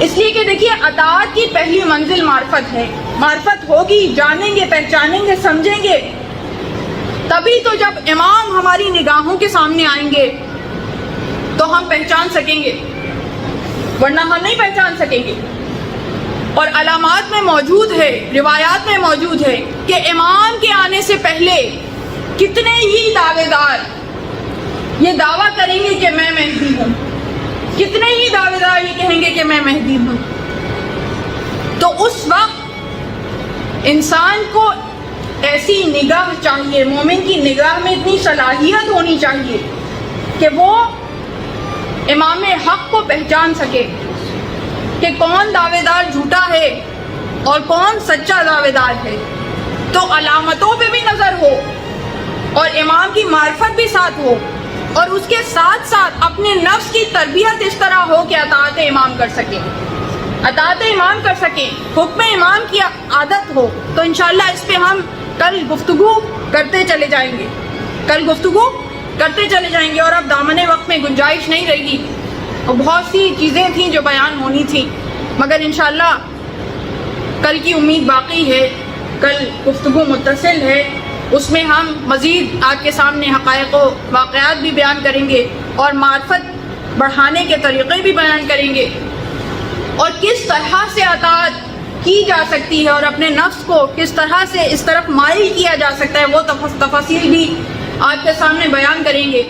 اس لیے کہ دیکھیے اطاعت کی پہلی منزل معرفت ہے. معرفت ہوگی، جانیں گے، پہچانیں گے، سمجھیں گے، تبھی تو جب امام ہماری نگاہوں کے سامنے آئیں گے تو ہم پہچان سکیں گے، ورنہ ہم نہیں پہچان سکیں گے. اور علامات میں موجود ہے، روایات میں موجود ہے کہ امام کے آنے سے پہلے کتنے ہی دعوے دار یہ دعویٰ کریں گے کہ میں مہدی ہوں، کتنے ہی دعوے دار یہ کہیں گے کہ میں مہدی ہوں. تو اس وقت انسان کو ایسی نگاہ چاہیے، مومن کی نگاہ میں اتنی صلاحیت ہونی چاہیے کہ وہ امام حق کو پہچان سکے کہ کون دعوے دار جھوٹا ہے اور کون سچا دعوے دار ہے. تو علامتوں پہ بھی نظر ہو اور امام کی معرفت بھی ساتھ ہو، اور اس کے ساتھ ساتھ اپنے نفس کی تربیت اس طرح ہو کہ اطاعت امام کر سکیں، اطاعت امام کر سکیں، حکم امام کی عادت ہو. تو انشاءاللہ اس پہ ہم کل گفتگو کرتے چلے جائیں گے، کل گفتگو کرتے چلے جائیں گے. اور اب دامن وقت میں گنجائش نہیں رہے گی، اور بہت سی چیزیں تھیں جو بیان ہونی تھیں، مگر انشاءاللہ کل کی امید باقی ہے. کل گفتگو متصل ہے، اس میں ہم مزید آپ کے سامنے حقائق و واقعات بھی بیان کریں گے اور معرفت بڑھانے کے طریقے بھی بیان کریں گے، اور کس طرح سے اطاعت کی جا سکتی ہے اور اپنے نفس کو کس طرح سے اس طرف مائل کیا جا سکتا ہے وہ تفاصیل بھی آپ کے سامنے بیان کریں گے.